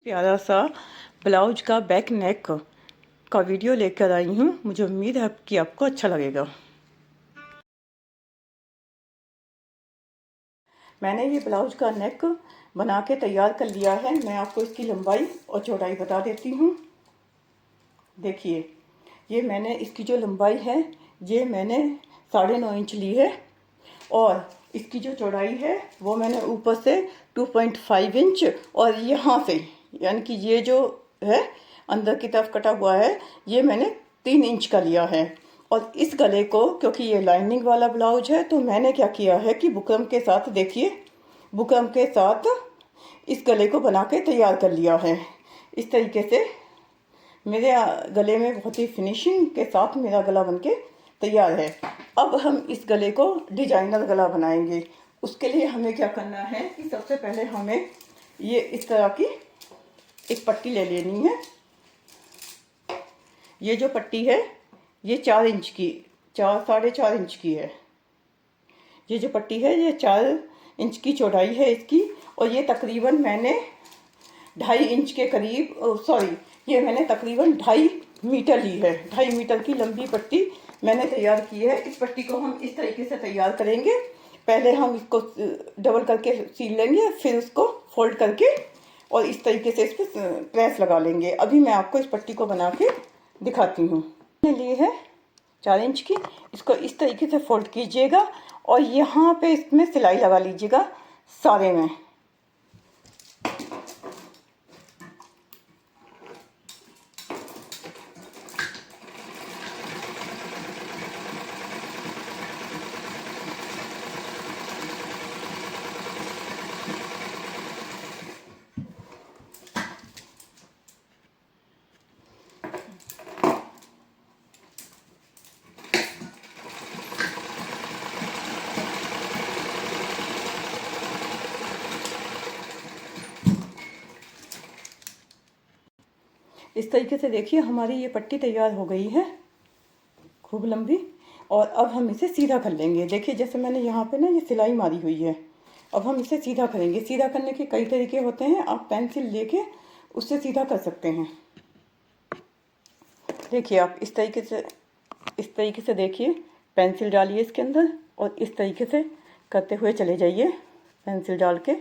प्यारा सा ब्लाउज का बैक नेक का वीडियो लेकर आई हूँ। मुझे उम्मीद है कि आपको अच्छा लगेगा। मैंने ये ब्लाउज का नेक बना के तैयार कर लिया है। मैं आपको इसकी लंबाई और चौड़ाई बता देती हूँ। देखिए, ये मैंने इसकी जो लंबाई है ये मैंने 9.5 इंच ली है और इसकी जो चौड़ाई है वो मैंने ऊपर से 2.5 इंच और यहाँ से यानी कि ये जो है अंदर की तरफ कटा हुआ है ये मैंने 3 इंच का लिया है। और इस गले को, क्योंकि ये लाइनिंग वाला ब्लाउज है, तो मैंने क्या किया है कि बुकरम के साथ, देखिए बुकरम के साथ इस गले को बना के तैयार कर लिया है। इस तरीके से मेरे गले में बहुत ही फिनिशिंग के साथ मेरा गला बनके तैयार है। अब हम इस गले को डिजाइनर गला बनाएंगे। उसके लिए हमें क्या करना है कि सबसे पहले हमें ये इस तरह की एक पट्टी ले लेनी है। ये जो पट्टी है ये 4 इंच की, 4.5 इंच की है। ये जो पट्टी है ये 4 इंच की चौड़ाई है इसकी। और ये तकरीबन मैंने 2.5 इंच के करीब, सॉरी, ये मैंने तकरीबन 2.5 मीटर ली है। 2.5 मीटर की लंबी पट्टी मैंने तैयार की है। इस पट्टी को हम इस तरीके से तैयार करेंगे। पहले हम इसको डबल करके सील लेंगे, फिर उसको फोल्ड करके और इस तरीके से इस पर प्रेस लगा लेंगे। अभी मैं आपको इस पट्टी को बना के दिखाती हूँ। मैंने ली है 4 इंच की। इसको इस तरीके से फोल्ड कीजिएगा और यहाँ पे इसमें सिलाई लगा लीजिएगा सारे में। इस तरीके से देखिए हमारी ये पट्टी तैयार हो गई है, खूब लंबी। और अब हम इसे सीधा कर लेंगे। देखिए जैसे मैंने यहाँ पे ना ये सिलाई मारी हुई है। अब हम इसे सीधा करेंगे। सीधा करने के कई तरीके होते हैं, आप पेंसिल लेके उससे सीधा कर सकते हैं। देखिए आप इस तरीके से देखिए, पेंसिल डालिए इसके अंदर और इस तरीके से करते हुए चले जाइए पेंसिल डाल के।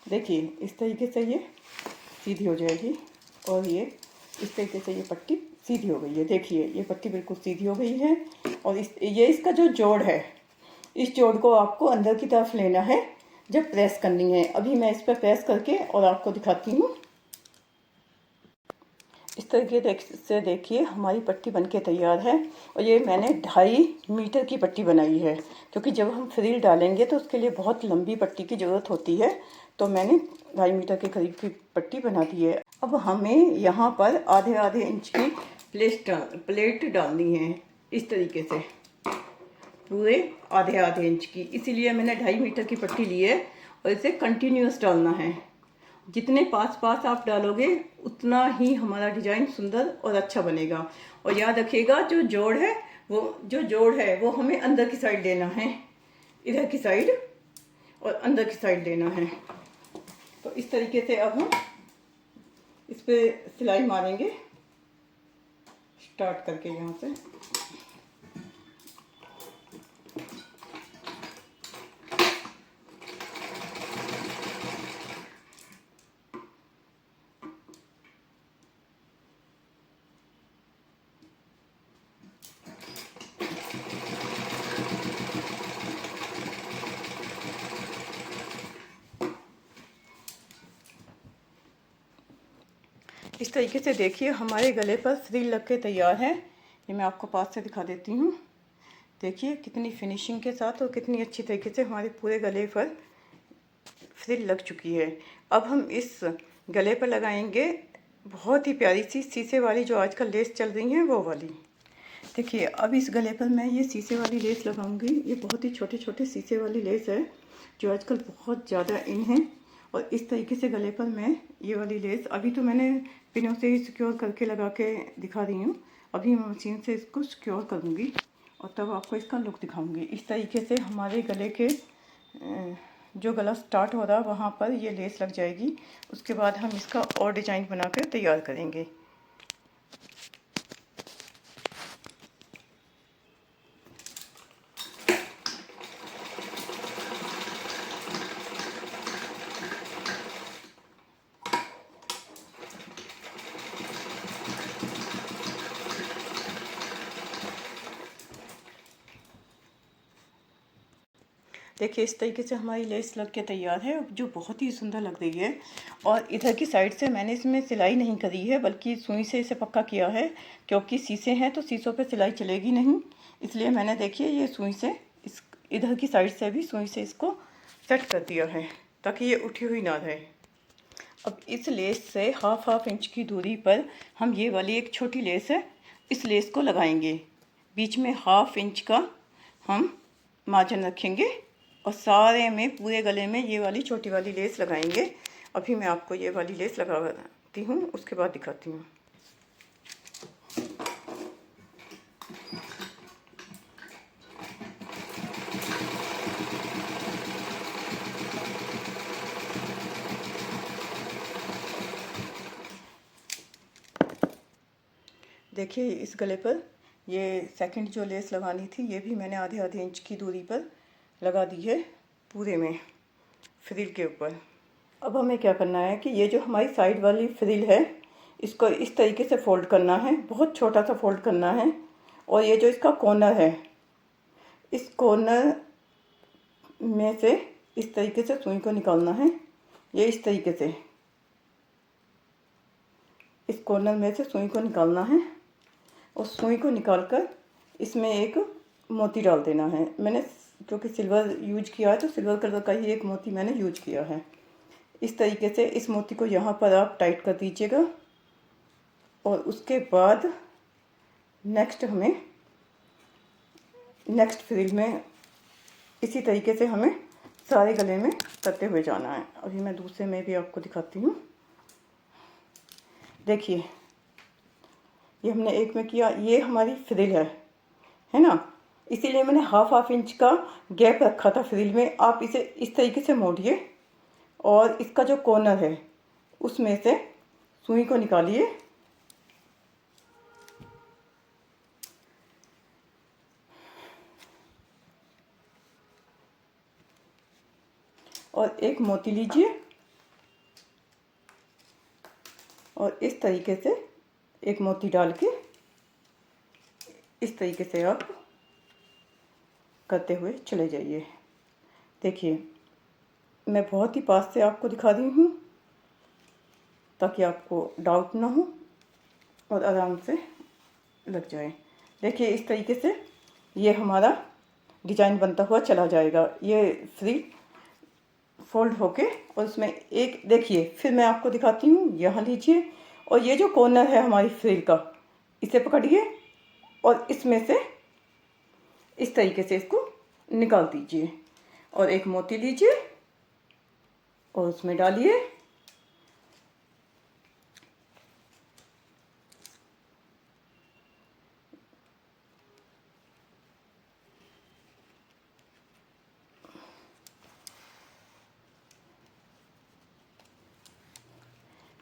देखिए इस तरीके से ये सीधी हो जाएगी और ये इस तरीके से ये पट्टी सीधी हो गई है। देखिए ये पट्टी बिल्कुल सीधी हो गई है। और ये इसका जो जोड़ है, इस जोड़ को आपको अंदर की तरफ लेना है जब प्रेस करनी है। अभी मैं इस पर प्रेस करके और आपको दिखाती हूँ। इस तरीके से देखिए हमारी पट्टी बनके तैयार है। और ये मैंने 2.5 मीटर की पट्टी बनाई है, क्योंकि जब हम फ्रिल डालेंगे तो उसके लिए बहुत लंबी पट्टी की ज़रूरत होती है। तो मैंने 2.5 मीटर के करीब की पट्टी बना दी है। अब हमें यहाँ पर आधे इंच की प्लेट डालनी है इस तरीके से, पूरे आधे इंच की। इसीलिए मैंने 2.5 मीटर की पट्टी ली है और इसे कंटिन्यूस डालना है। जितने पास आप डालोगे उतना ही हमारा डिजाइन सुंदर और अच्छा बनेगा। और याद रखिएगा जो जोड़ है वो हमें अंदर की साइड लेना है, इधर की साइड और अंदर की साइड लेना है। तो इस तरीके से अब हम इस पे सिलाई मारेंगे, स्टार्ट करके यहाँ से। इस तरीके से देखिए हमारे गले पर फ्रिल लग के तैयार है। ये मैं आपको पास से दिखा देती हूँ। देखिए कितनी फिनिशिंग के साथ और कितनी अच्छी तरीके से हमारे पूरे गले पर फ्रिल लग चुकी है। अब हम इस गले पर लगाएंगे बहुत ही प्यारी सी शीशे वाली, जो आजकल लेस चल रही हैं वो वाली। देखिए अब इस गले पर मैं ये शीशे वाली लेस लगाऊंगी। ये बहुत ही छोटे छोटे शीशे वाली लेस है जो आजकल बहुत ज़्यादा इन है और इस तरीके से गले पर मैं ये वाली लेस, अभी तो मैंने पिनों से ही सिक्योर करके लगा के दिखा रही हूँ, अभी मैं मशीन से इसको सिक्योर करूँगी और तब आपको इसका लुक दिखाऊंगी। इस तरीके से हमारे गले के जो गला स्टार्ट हो रहा है वहाँ पर ये लेस लग जाएगी। उसके बाद हम इसका और डिजाइन बनाकर तैयार करेंगे। देखिए इस तरीके से हमारी लेस लग के तैयार है, जो बहुत ही सुंदर लग रही है। और इधर की साइड से मैंने इसमें सिलाई नहीं करी है, बल्कि सुई से इसे पक्का किया है, क्योंकि शीशे हैं तो शीशों पे सिलाई चलेगी नहीं, इसलिए मैंने देखिए ये सुई से इस इधर की साइड से भी सुई से इसको सेट कर दिया है ताकि ये उठी हुई ना रहे। अब इस लेस से हाफ इंच की दूरी पर हम ये वाली एक छोटी लेस है, इस लेस को लगाएंगे। बीच में हाफ इंच का हम मार्जिन रखेंगे और सारे में पूरे गले में ये वाली छोटी वाली लेस लगाएंगे। अभी मैं आपको ये वाली लेस लगाती हूँ, उसके बाद दिखाती हूँ। देखिए इस गले पर ये सेकंड जो लेस लगानी थी, ये भी मैंने आधे इंच की दूरी पर लगा दी है पूरे में फ्रिल के ऊपर। अब हमें क्या करना है कि ये जो हमारी साइड वाली फ्रिल है, इसको इस तरीके से फोल्ड करना है, बहुत छोटा सा फोल्ड करना है। और ये जो इसका कॉर्नर है, इस कॉर्नर में से इस तरीके से सुई को निकालना है। ये इस तरीके से इस कॉर्नर में से सुई को निकालना है और सुई को निकालकर इसमें एक मोती डाल देना है। मैंने क्योंकि सिल्वर यूज किया है तो सिल्वर कलर का ही एक मोती मैंने यूज किया है। इस तरीके से इस मोती को यहाँ पर आप टाइट कर दीजिएगा और उसके बाद नेक्स्ट फ्रिल में इसी तरीके से हमें सारे गले में करते हुए जाना है। अभी मैं दूसरे में भी आपको दिखाती हूँ। देखिए ये हमने एक में किया, ये हमारी फ्रिल है ना, इसीलिए मैंने हाफ इंच का गैप रखा था फ्रिल में। आप इसे इस तरीके से मोड़िए और इसका जो कॉर्नर है उसमें से सुई को निकालिए और एक मोती लीजिए और इस तरीके से एक मोती डाल के इस तरीके से आप करते हुए चले जाइए। देखिए मैं बहुत ही पास से आपको दिखा रही हूँ ताकि आपको डाउट ना हो और आराम से लग जाए। देखिए इस तरीके से ये हमारा डिजाइन बनता हुआ चला जाएगा। ये फ्रिल फोल्ड होके और उसमें एक देखिए, फिर मैं आपको दिखाती हूँ। यहाँ लीजिए और ये जो कॉर्नर है हमारी फ्रिल का, इसे पकड़िए और इसमें से इस तरीके से इसको निकाल दीजिए और एक मोती लीजिए और उसमें डालिए।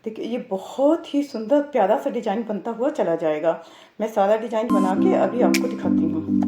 देखिए ये बहुत ही सुंदर प्यारा सा डिजाइन बनता हुआ चला जाएगा। मैं सारा डिजाइन बना के अभी आपको दिखाती हूँ।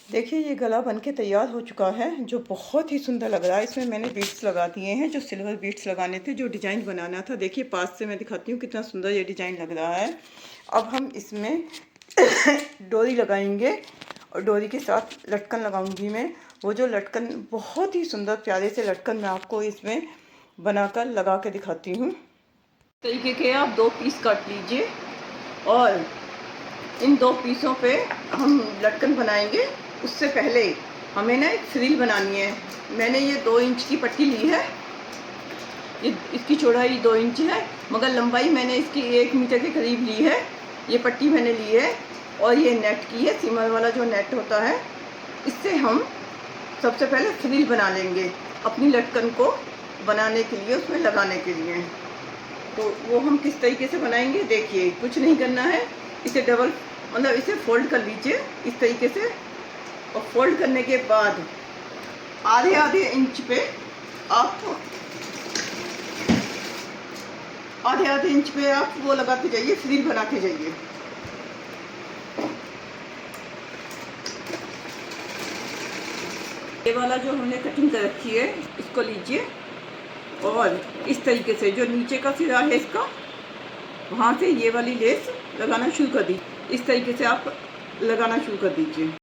देखिए ये गला बनके तैयार हो चुका है, जो बहुत ही सुंदर लग रहा है। इसमें मैंने बीट्स लगा दिए हैं, जो सिल्वर बीट्स लगाने थे, जो डिज़ाइन बनाना था। देखिए पास से मैं दिखाती हूँ कितना सुंदर ये डिज़ाइन लग रहा है। अब हम इसमें डोरी लगाएंगे और डोरी के साथ लटकन लगाऊंगी मैं। वो जो लटकन बहुत ही सुंदर प्यारे से लटकन मैं आपको इसमें बनाकर लगा के दिखाती हूँ। इस तरीके के आप 2 पीस काट लीजिए और इन 2 पीसों पे हम लटकन बनाएंगे। उससे पहले हमें ना एक फ्रिल बनानी है। मैंने ये 2 इंच की पट्टी ली है। ये इसकी चौड़ाई 2 इंच है, मगर लंबाई मैंने इसकी 1 मीटर के करीब ली है। ये पट्टी मैंने ली है और ये नेट की है, सिमर वाला जो नेट होता है। इससे हम सबसे पहले फ्रिल बना लेंगे अपनी लटकन को बनाने के लिए, उसमें लगाने के लिए। तो वो हम किस तरीके से बनाएंगे, देखिए कुछ नहीं करना है। इसे डबल मतलब इसे फोल्ड कर लीजिए इस तरीके से, और फोल्ड करने के बाद आधे इंच पे आप आधे इंच पे आप वो लगाते जाइए, फ्रिल बनाते जाइए। ये वाला जो हमने कटिंग कर रखी है इसको लीजिए और इस तरीके से जो नीचे का सिरा है इसका, वहाँ से ये वाली लेस लगाना शुरू कर दीजिए। इस तरीके से आप लगाना शुरू कर दीजिए।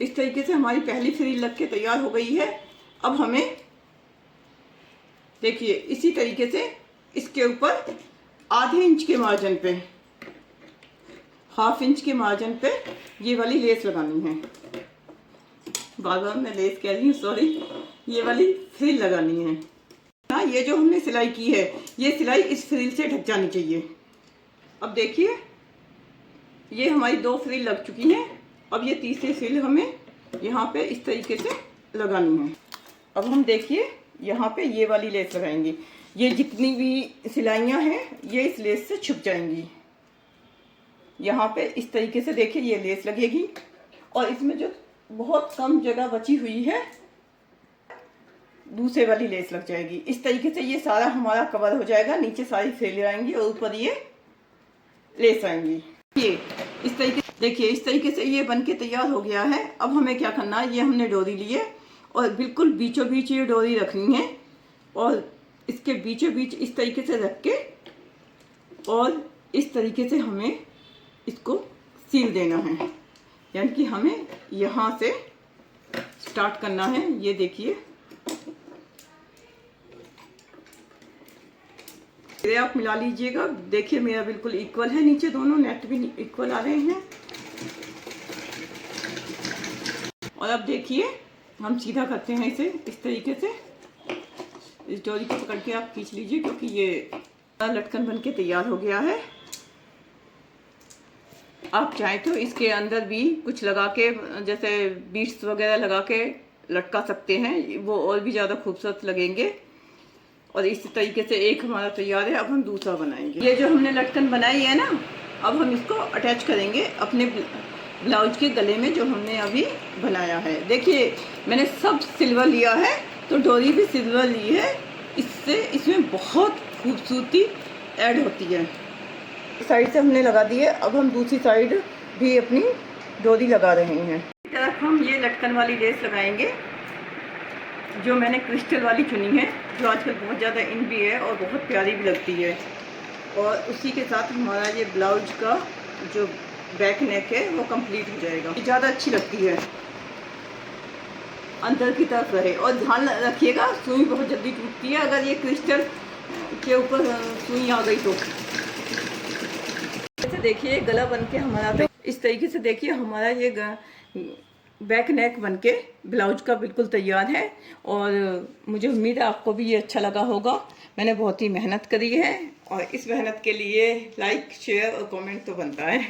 इस तरीके से हमारी पहली फ्रिल लग के तैयार हो गई है। अब हमें देखिए इसी तरीके से इसके ऊपर आधे इंच के मार्जिन पे, ½ इंच के मार्जिन पे ये वाली लेस लगानी है। बार बार मैं लेस कह रही हूँ, सॉरी, ये वाली फ्रिल लगानी है ना। ये जो हमने सिलाई की है, ये सिलाई इस फ्रिल से ढक जानी चाहिए। अब देखिए ये हमारी 2 फ्रिल लग चुकी हैं। अब ये तीसरी फ्रिल हमें यहाँ पे इस तरीके से लगानी है। अब हम देखिए यहाँ पे ये वाली लेस लगाएंगे। ये जितनी भी सिलाइयाँ हैं ये इस लेस से छुप जाएंगी। यहाँ पे इस तरीके से देखिए ये लेस लगेगी और इसमें जो बहुत कम जगह बची हुई है दूसरे वाली लेस लग जाएगी। इस तरीके से ये सारा हमारा कवर हो जाएगा। नीचे सारी फ्रिलें आएंगी और ऊपर ये लेस आएंगी। ये इस तरीके देखिए इस तरीके से ये बनके तैयार हो गया है। अब हमें क्या करना है, ये हमने डोरी ली है और बिल्कुल बीचों बीच ये डोरी रखनी है और इसके बीचों बीच इस तरीके से रख के और इस तरीके से हमें इसको सील देना है। यानी कि हमें यहाँ से स्टार्ट करना है। ये देखिए आप मिला लीजिएगा। देखिए मेरा बिल्कुल इक्वल है, नीचे दोनों नेट भी इक्वल आ रहे हैं। और अब देखिए हम सीधा करते हैं इसे इस तरीके से। इस डोरी को पकड़ के आप खींच लीजिए, क्योंकि ये लटकन बनके तैयार हो गया है। आप चाहें तो इसके अंदर भी कुछ लगा के, जैसे बीट्स वगैरह लगा के लटका सकते हैं, वो और भी ज़्यादा खूबसूरत लगेंगे। और इस तरीके से एक हमारा तैयार है। अब हम दूसरा बनाएंगे। ये जो हमने लटकन बनाई है ना, अब हम इसको अटैच करेंगे अपने ब्लाउज के गले में जो हमने अभी बनाया है। देखिए मैंने सब सिल्वर लिया है, तो डोरी भी सिल्वर ली है। इससे इसमें बहुत खूबसूरती ऐड होती है। इस साइड से हमने लगा दी है। अब हम दूसरी साइड भी अपनी डोरी लगा रहे हैं। इस तरफ हम ये लटकन वाली लेस लगाएंगे जो मैंने क्रिस्टल वाली चुनी है, जो आजकल बहुत ज़्यादा इन भी है और बहुत प्यारी भी लगती है। और उसी के साथ हमारा ये ब्लाउज का जो बैक नेक है वो कंप्लीट हो जाएगा। ये ज़्यादा अच्छी लगती है, अंदर की तरफ रहे। और ध्यान रखिएगा सुई बहुत जल्दी टूटती है अगर ये क्रिस्टल के ऊपर सुई आ गई तो। जैसे देखिए गला बनके हमारा इस तरीके से देखिए हमारा ये बैक नेक बनके ब्लाउज का बिल्कुल तैयार है। और मुझे उम्मीद है आपको भी ये अच्छा लगा होगा। मैंने बहुत ही मेहनत करी है और इस मेहनत के लिए लाइक, शेयर और कमेंट तो बनता है।